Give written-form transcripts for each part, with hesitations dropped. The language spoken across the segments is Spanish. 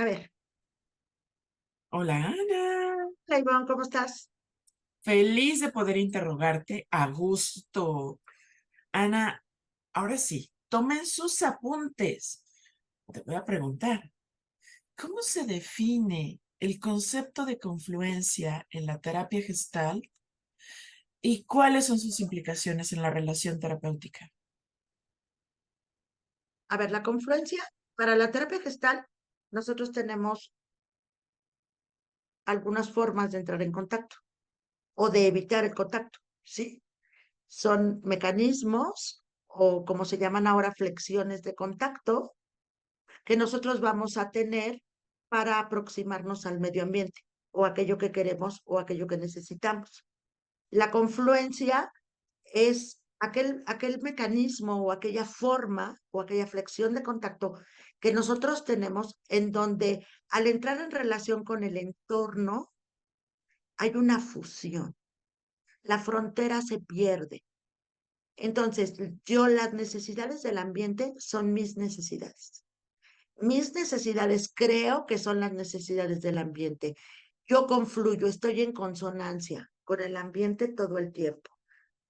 A ver, Hola Ana, hola Ivonne, ¿cómo estás? feliz de poder interrogarte a gusto. Ana, ahora sí, tomen sus apuntes. Te voy a preguntar, ¿cómo se define el concepto de confluencia en la terapia gestal y cuáles son sus implicaciones en la relación terapéutica? A ver, la confluencia para la terapia gestal, nosotros tenemos algunas formas de entrar en contacto o de evitar el contacto, ¿sí? Son mecanismos o como se llaman ahora flexiones de contacto que nosotros vamos a tener para aproximarnos al medio ambiente o aquello que queremos o aquello que necesitamos. La confluencia es aquel mecanismo o aquella forma o aquella flexión de contacto que nosotros tenemos en donde al entrar en relación con el entorno hay una fusión, la frontera se pierde. Entonces, las necesidades del ambiente son mis necesidades. Mis necesidades creo que son las necesidades del ambiente. Yo confluyo, estoy en consonancia con el ambiente todo el tiempo.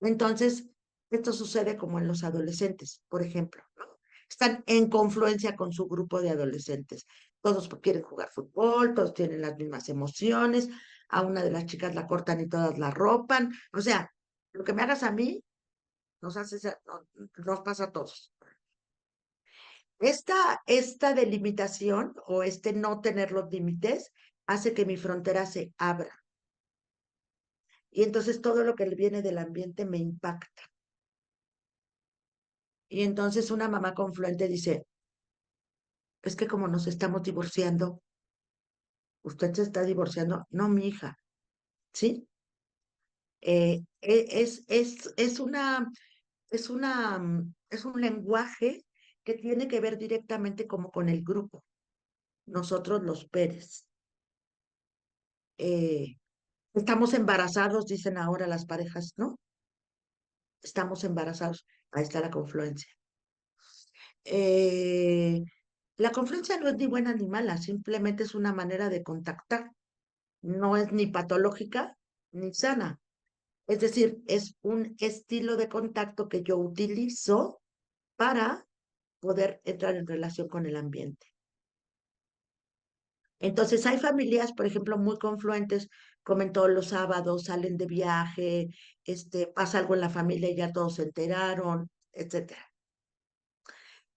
Entonces, esto sucede como en los adolescentes, por ejemplo, ¿no? Están en confluencia con su grupo de adolescentes. Todos quieren jugar fútbol, todos tienen las mismas emociones, a una de las chicas la cortan y todas la ropan. O sea, lo que me hagas a mí, nos pasa a todos. Esta delimitación o este no tener los límites hace que mi frontera se abra. Y entonces todo lo que viene del ambiente me impacta. Y entonces una mamá confluente dice, es que como nos estamos divorciando, usted se está divorciando, no mi hija, ¿sí? Es un lenguaje que tiene que ver directamente como con el grupo, nosotros los Pérez. Eh, Estamos embarazados, dicen ahora las parejas, ¿no? Estamos embarazados, ahí está la confluencia. Eh, la confluencia no es ni buena ni mala, simplemente es una manera de contactar, no es ni patológica ni sana. Es decir, es un estilo de contacto que yo utilizo para poder entrar en relación con el ambiente. Entonces, hay familias, por ejemplo, muy confluentes, comen todos los sábados, salen de viaje, pasa algo en la familia y ya todos se enteraron, etcétera.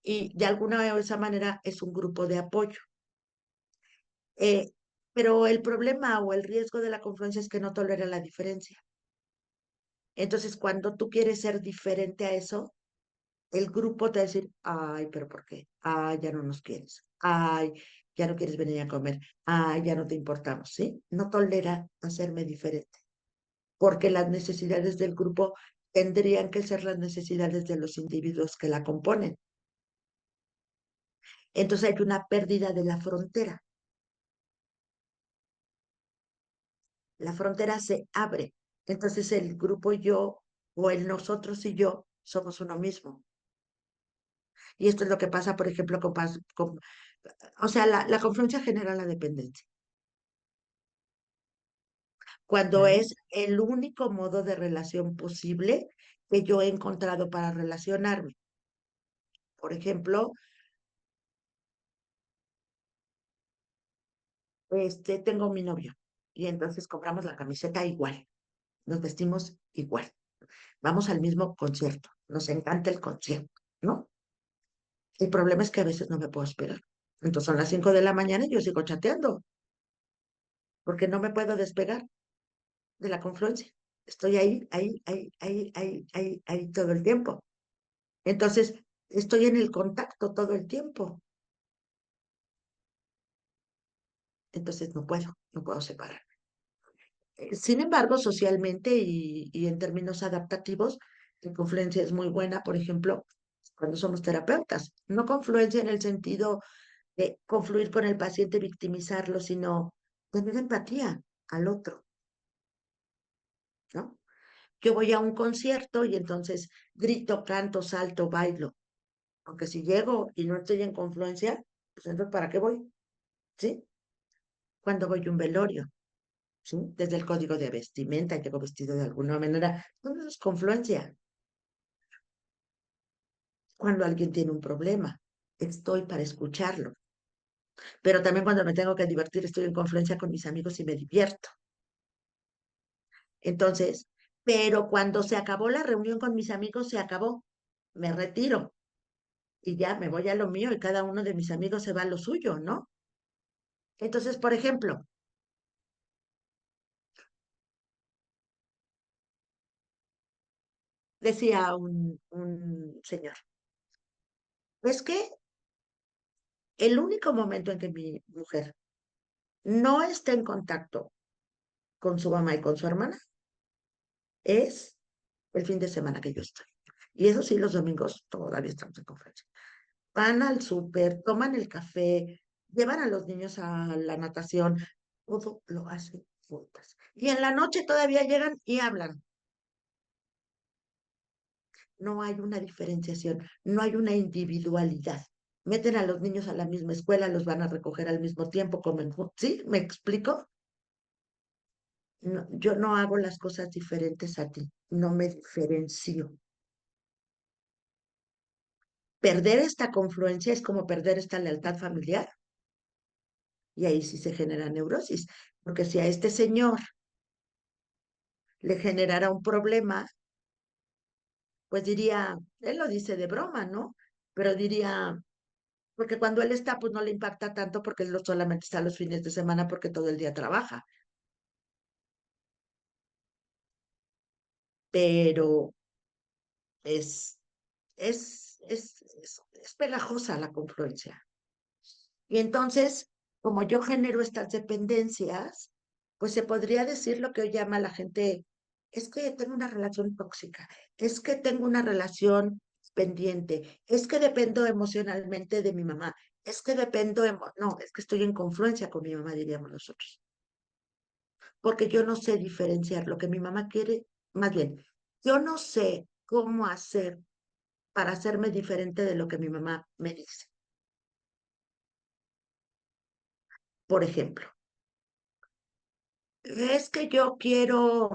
Y de alguna o esa manera es un grupo de apoyo. Eh, pero el problema o el riesgo de la confluencia es que no tolera la diferencia. Entonces, cuando tú quieres ser diferente a eso, el grupo te va a decir, ay, pero ¿por qué? Ay, ya no nos quieres. Ay, ya no quieres venir a comer. Ay, ya no te importamos, ¿sí? No tolera hacerme diferente, porque las necesidades del grupo tendrían que ser las necesidades de los individuos que la componen. Entonces hay una pérdida de la frontera. La frontera se abre. Entonces el grupo yo o el nosotros y yo somos uno mismo. Y esto es lo que pasa, por ejemplo, o sea, la confluencia genera la dependencia. Cuando ¿Ok? es el único modo de relación posible que yo he encontrado para relacionarme. Por ejemplo, tengo mi novio y entonces compramos la camiseta igual, nos vestimos igual, vamos al mismo concierto, nos encanta el concierto, ¿no? El problema es que a veces no me puedo esperar. Entonces son las 5 de la mañana y yo sigo chateando, porque no me puedo despegar de la confluencia. Estoy ahí todo el tiempo. Entonces, estoy en el contacto todo el tiempo. Entonces, no puedo separar. Sin embargo, socialmente y en términos adaptativos, la confluencia es muy buena, por ejemplo, cuando somos terapeutas. No confluencia en el sentido de confluir con el paciente, victimizarlo, sino tener empatía al otro, ¿no? Yo voy a un concierto y entonces grito, canto, salto, bailo. Aunque si llego y no estoy en confluencia, pues entonces ¿para qué voy? ¿sí? Cuando voy a un velorio, ¿sí? Desde el código de vestimenta, llego vestido de alguna manera, todo eso es confluencia. Cuando alguien tiene un problema, estoy para escucharlo. Pero también cuando me tengo que divertir, estoy en confluencia con mis amigos y me divierto. Entonces, pero cuando se acabó la reunión con mis amigos, se acabó. Me retiro y ya me voy a lo mío y cada uno de mis amigos se va a lo suyo, ¿no? Entonces, por ejemplo, decía un señor, es que el único momento en que mi mujer no está en contacto con su mamá y con su hermana es el fin de semana que yo estoy. Y eso sí, los domingos todavía estamos en conferencia. Van al súper, toman el café, llevan a los niños a la natación, todo lo hacen juntas. Y en la noche todavía llegan y hablan. No hay una diferenciación, no hay una individualidad. Meten a los niños a la misma escuela, los van a recoger al mismo tiempo, comen. ¿Sí? ¿Me explico? No, yo no hago las cosas diferentes a ti, no me diferencio. Perder esta confluencia es como perder esta lealtad familiar y ahí sí se genera neurosis, porque si a este señor le generara un problema, pues diría, él lo dice de broma, ¿no? Pero diría, porque cuando él está, pues no le impacta tanto porque él no solamente está los fines de semana porque todo el día trabaja, pero es, es pegajosa la confluencia. Y entonces, como yo genero estas dependencias, pues se podría decir lo que hoy llama la gente, es que tengo una relación tóxica, es que tengo una relación pendiente, es que dependo emocionalmente de mi mamá, es que no, es que estoy en confluencia con mi mamá, diríamos nosotros, porque yo no sé diferenciar lo que mi mamá quiere, más bien, yo no sé cómo hacer para hacerme diferente de lo que mi mamá me dice. Por ejemplo, es que yo quiero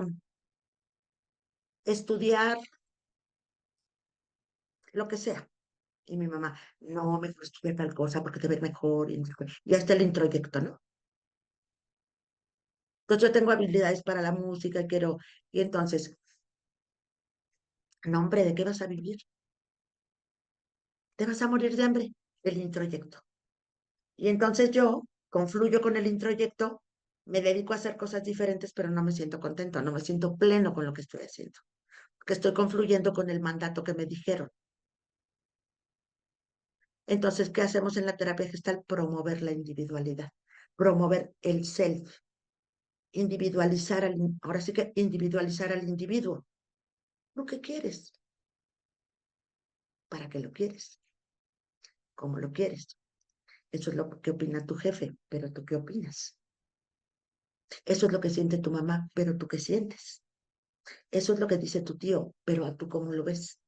estudiar lo que sea. Y mi mamá, no, mejor estudia tal cosa porque te ves mejor. Y hasta el introyecto, ¿no? Entonces yo tengo habilidades para la música, quiero. Y entonces, no, hombre, ¿de qué vas a vivir? Te vas a morir de hambre. El introyecto. Y entonces yo confluyo con el introyecto, me dedico a hacer cosas diferentes, pero no me siento contento, no me siento pleno con lo que estoy haciendo. Porque estoy confluyendo con el mandato que me dijeron. Entonces, ¿qué hacemos en la terapia gestal? Promover la individualidad, promover el self, ahora sí que individualizar al individuo. Lo que quieres, para qué lo quieres, cómo lo quieres. Eso es lo que opina tu jefe, pero tú qué opinas. Eso es lo que siente tu mamá, pero tú qué sientes. Eso es lo que dice tu tío, pero a tú cómo lo ves.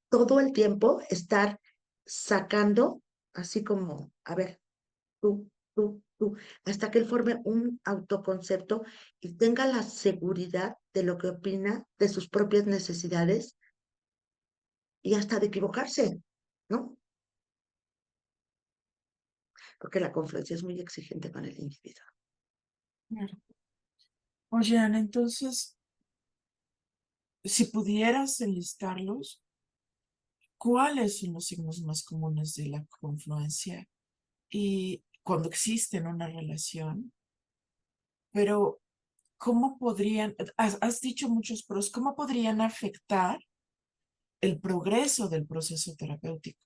Todo el tiempo estar sacando, así como, a ver, tú, hasta que él forme un autoconcepto y tenga la seguridad de lo que opina, de sus propias necesidades y hasta de equivocarse, ¿no? Porque la confluencia es muy exigente con el individuo. Claro. Oye, Ana, entonces, si pudieras enlistarlos, ¿cuáles son los signos más comunes de la confluencia? Y cuando existe en una relación, pero ¿cómo podrían, has dicho muchos pros, ¿cómo podrían afectar el progreso del proceso terapéutico?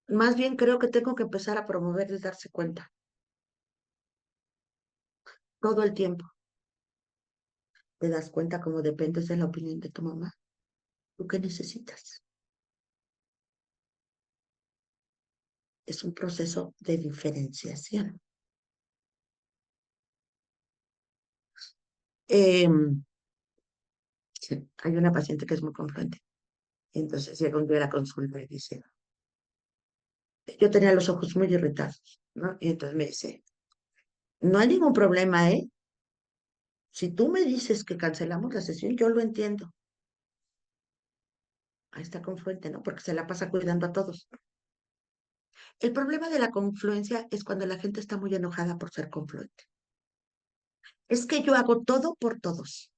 Más bien creo que tengo que empezar a promover el darse cuenta todo el tiempo. Te das cuenta cómo dependes de la opinión de tu mamá. ¿Tú qué necesitas? Es un proceso de diferenciación. Em, sí, hay una paciente que es muy confluente. Entonces llega un día a la consulta y dice, yo tenía los ojos muy irritados, ¿no? Y entonces me dice, no hay ningún problema, ¿eh? Si tú me dices que cancelamos la sesión, yo lo entiendo. Ahí está Confluente, ¿no? Porque se la pasa cuidando a todos. El problema de la confluencia es cuando la gente está muy enojada por ser confluente. Es que yo hago todo por todos.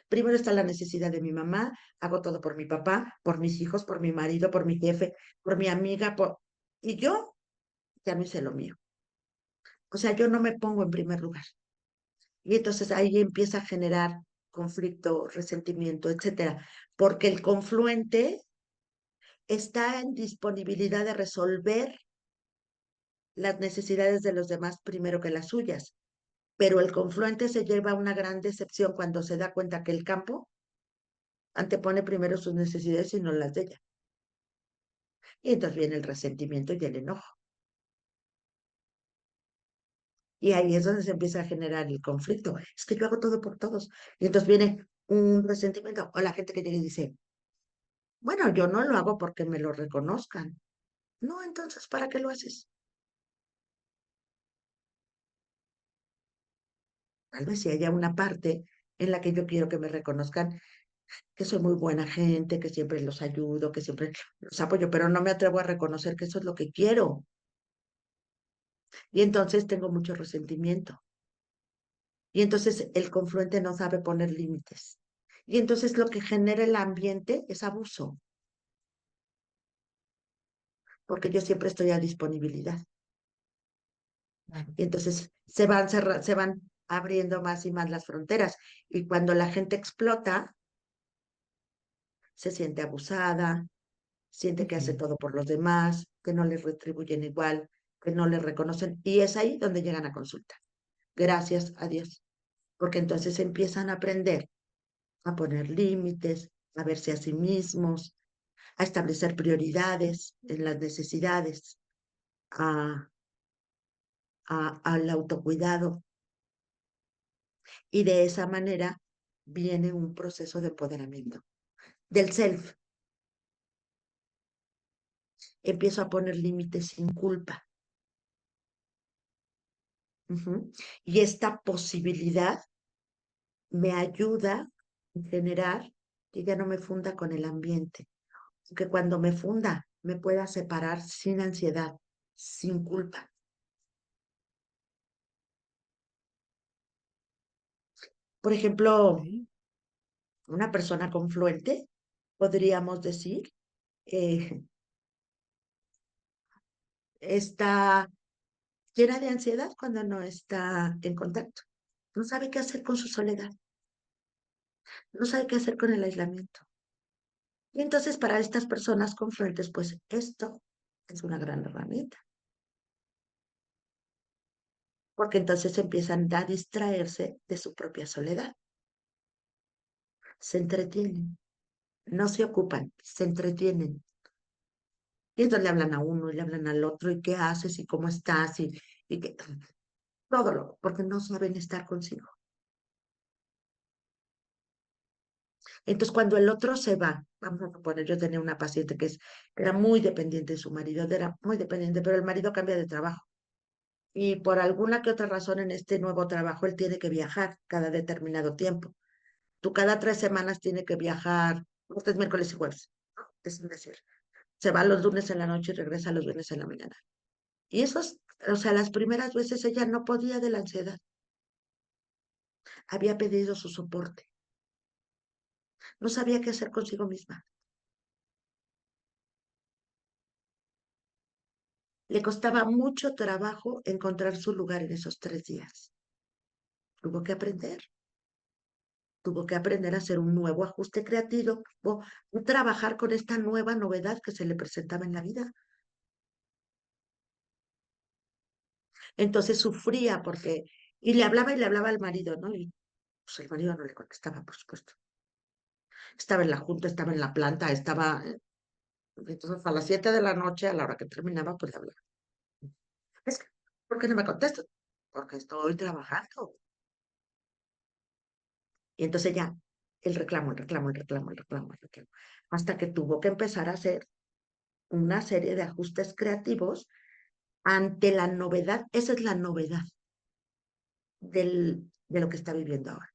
Primero está la necesidad de mi mamá, hago todo por mi papá, por mis hijos, por mi marido, por mi jefe, por mi amiga, por... Y yo ya no hice lo mío. O sea, yo no me pongo en primer lugar. Y entonces ahí empieza a generar conflicto, resentimiento, etcétera. Porque el confluente está en disponibilidad de resolver las necesidades de los demás primero que las suyas. Pero el confluente se lleva una gran decepción cuando se da cuenta que el campo antepone primero sus necesidades y no las de ella. Y entonces viene el resentimiento y el enojo. Y ahí es donde se empieza a generar el conflicto. Es que yo hago todo por todos. Y entonces viene un resentimiento. O la gente que llega y dice, bueno, yo no lo hago porque me lo reconozcan. No, entonces, ¿para qué lo haces? Tal vez si haya una parte en la que yo quiero que me reconozcan que soy muy buena gente, que siempre los ayudo, que siempre los apoyo, pero no me atrevo a reconocer que eso es lo que quiero. Y entonces tengo mucho resentimiento. Y entonces el confluente no sabe poner límites. Y entonces lo que genera el ambiente es abuso, porque yo siempre estoy a disponibilidad. Claro. Y entonces se van abriendo más y más las fronteras. Y cuando la gente explota, se siente abusada, siente que hace Ujú. todo por los demás, que no les retribuyen igual, que no les reconocen. Y es ahí donde llegan a consulta. Gracias a Dios. Porque entonces empiezan a aprender a poner límites, a verse a sí mismos, a establecer prioridades en las necesidades, a, al autocuidado. Y de esa manera viene un proceso de empoderamiento. Del self, empiezo a poner límites sin culpa. Y esta posibilidad me ayuda a generar que ya no me funda con el ambiente, que cuando me funda me pueda separar sin ansiedad, sin culpa. Por ejemplo, Ok. una persona confluente, podríamos decir, eh, está llena de ansiedad cuando no está en contacto. No sabe qué hacer con su soledad, no sabe qué hacer con el aislamiento. Y entonces para estas personas confluentes, pues esto es una gran herramienta, porque entonces empiezan a distraerse de su propia soledad, se entretienen, no se ocupan, se entretienen. Y entonces le hablan a uno y le hablan al otro, y qué haces y cómo estás y que, todo lo, porque no saben estar consigo. Entonces, cuando el otro se va, vamos a suponer, yo tenía una paciente era muy dependiente de su marido, era muy dependiente, pero el marido cambia de trabajo. Y por alguna que otra razón en este nuevo trabajo, él tiene que viajar cada determinado tiempo. Tú cada 3 semanas tiene que viajar, martes, miércoles y jueves, ¿no? Es decir, se va los lunes en la noche y regresa los viernes en la mañana. Y esos, o sea, las primeras veces ella no podía de la ansiedad. Había pedido su soporte. No sabía qué hacer consigo misma. Le costaba mucho trabajo encontrar su lugar en esos 3 días. Tuvo que aprender, tuvo que aprender a hacer un nuevo ajuste creativo, trabajar con esta nueva novedad que se le presentaba en la vida. Entonces sufría porque, y le hablaba al marido, ¿no? Y pues el marido no le contestaba, por supuesto. Estaba en la junta, estaba en la planta, estaba, entonces a las 7 de la noche, a la hora que terminaba, pues le hablaba. Es que, ¿por qué no me contestas? Porque estoy trabajando. Y entonces ya el reclamo, el reclamo, el reclamo, el reclamo, el reclamo, hasta que tuvo que empezar a hacer una serie de ajustes creativos ante la novedad. Esa es la novedad de lo que está viviendo ahora.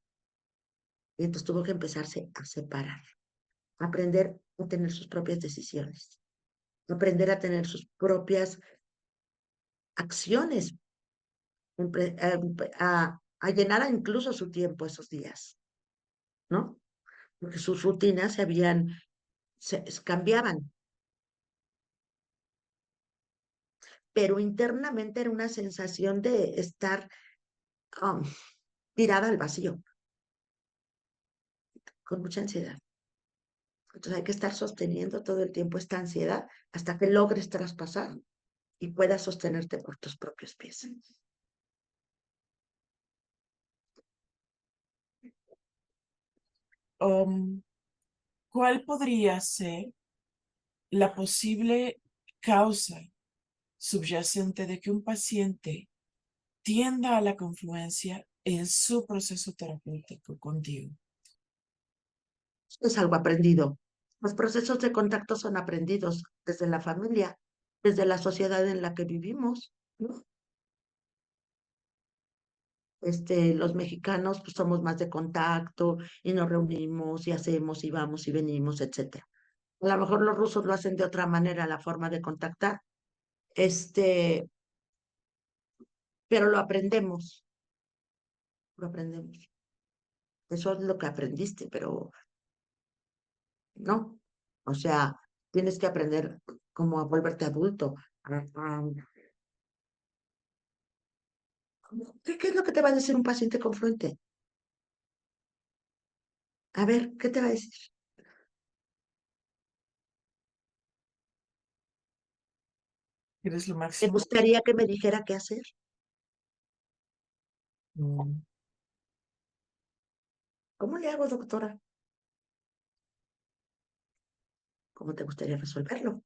Y entonces tuvo que empezarse a separar, aprender a tener sus propias decisiones, aprender a tener sus propias acciones, a llenar incluso su tiempo esos días, ¿no? Porque sus rutinas se cambiaban, pero internamente era una sensación de estar um, tirada al vacío, con mucha ansiedad. Entonces hay que estar sosteniendo todo el tiempo esta ansiedad hasta que logres traspasar y puedas sostenerte por tus propios pies. Um, ¿Cuál podría ser la posible causa subyacente de que un paciente tienda a la confluencia en su proceso terapéutico contigo? Es algo aprendido. Los procesos de contacto son aprendidos desde la familia, desde la sociedad en la que vivimos, ¿no? Los mexicanos pues, somos más de contacto y nos reunimos y hacemos y vamos y venimos, etcétera. A lo mejor los rusos lo hacen de otra manera, la forma de contactar, este, pero lo aprendemos. Eso es lo que aprendiste, pero no. O sea, tienes que aprender como a volverte adulto. ¿Qué es lo que te va a decir un paciente con fluente? A ver, ¿qué te va a decir? Eres lo ¿Te máximo. gustaría que me dijera qué hacer? Mm. ¿Cómo le hago, doctora? ¿Cómo te gustaría resolverlo?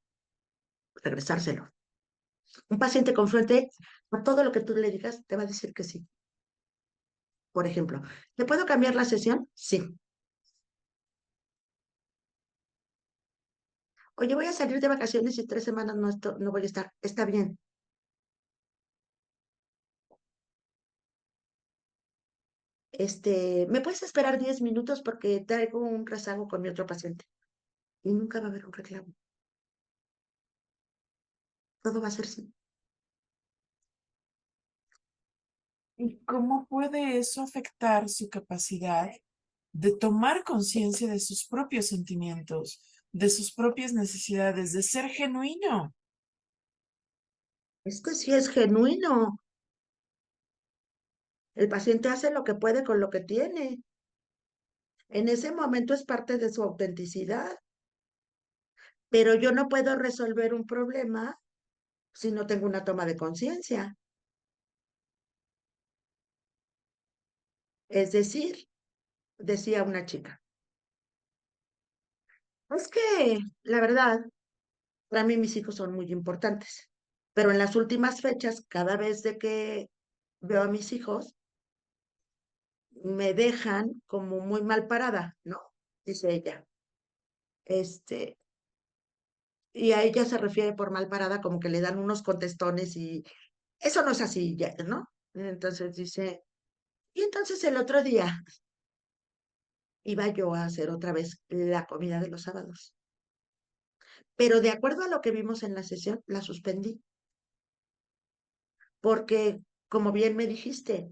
Regresárselo. Un paciente con fluente, a todo lo que tú le digas, te va a decir que sí. Por ejemplo, ¿te puedo cambiar la sesión? Sí. Oye, voy a salir de vacaciones y 3 semanas no voy a estar. Está bien. ¿Me puedes esperar 10 minutos porque traigo un rezago con mi otro paciente? Y nunca va a haber un reclamo. Todo va a ser sí. ¿Y cómo puede eso afectar su capacidad de tomar conciencia de sus propios sentimientos, de sus propias necesidades, de ser genuino? Esto sí es genuino. El paciente hace lo que puede con lo que tiene. En ese momento es parte de su autenticidad, pero yo no puedo resolver un problema si no tengo una toma de conciencia. Es decir, decía una chica, es que la verdad, para mí mis hijos son muy importantes, pero en las últimas fechas, cada vez de que veo a mis hijos, me dejan como muy mal parada, ¿no? Dice ella. Este, y a ella se refiere por mal parada como que le dan unos contestones y eso no es así, ya, ¿no? Entonces dice, y entonces el otro día iba yo a hacer otra vez la comida de los sábados, pero de acuerdo a lo que vimos en la sesión, la suspendí, porque como bien me dijiste,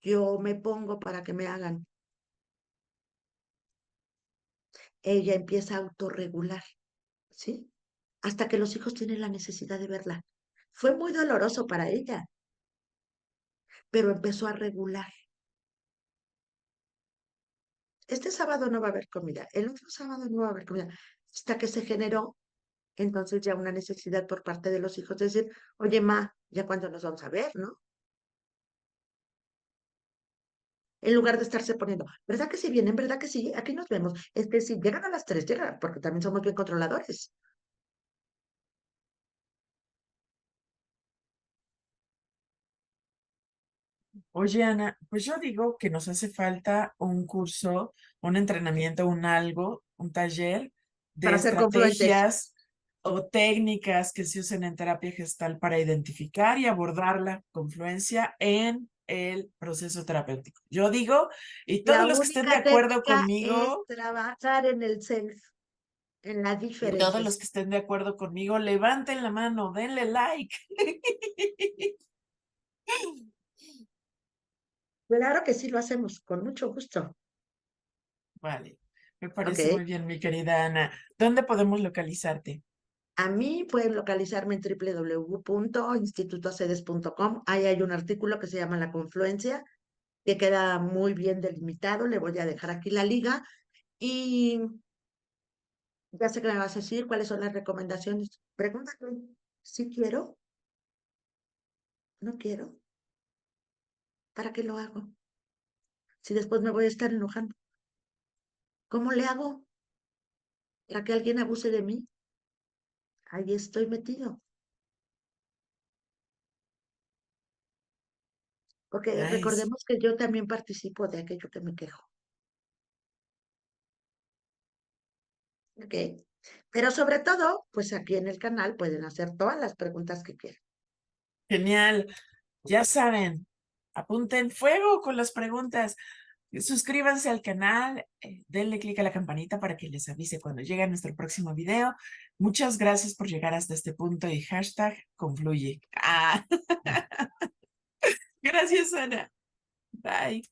yo me pongo para que me hagan. Ella empieza a autorregular, ¿sí? Hasta que los hijos tienen la necesidad de verla. Fue muy doloroso para ella, pero empezó a regular. Este sábado no va a haber comida, el otro sábado no va a haber comida, hasta que se generó entonces ya una necesidad por parte de los hijos de decir, oye, ma, ¿ya cuándo nos vamos a ver, no? En lugar de estarse poniendo, ¿verdad que sí vienen? ¿Verdad que sí? Aquí nos vemos. Es que si llegan a las 3, llegan, porque también somos bien controladores. Oye, Ana, pues yo digo que nos hace falta un curso, un entrenamiento, un algo, un taller de para ser confluentes. estrategias o técnicas que se usen en terapia gestal para identificar y abordar la confluencia en el proceso terapéutico. Yo digo, y La todos los que estén de única acuerdo técnica es conmigo, trabajar en el self, en la y todos los diferenciación. que estén de acuerdo conmigo, levanten la mano, denle like. Claro que sí lo hacemos, con mucho gusto. Vale, me Ok. parece muy bien, mi querida Ana. ¿Dónde podemos localizarte? A mí pueden localizarme en www.institutocedes.com. Ahí hay un artículo que se llama La Confluencia, que queda muy bien delimitado. Le voy a dejar aquí la liga. Y ya sé que me vas a decir cuáles son las recomendaciones. Pregúntate si quiero, no quiero, ¿para qué lo hago? Si después me voy a estar enojando. ¿Cómo le hago para que alguien abuse de mí? Ahí estoy metido. Porque Nice. recordemos que yo también participo de aquello que me quejo. ¿Ok? Pero sobre todo, pues aquí en el canal pueden hacer todas las preguntas que quieran. Genial. Ya saben, apunten fuego con las preguntas. Suscríbanse al canal, denle clic a la campanita para que les avise cuando llegue nuestro próximo video. Muchas gracias por llegar hasta este punto y hashtag confluye. Ah, gracias, Ana. Bye.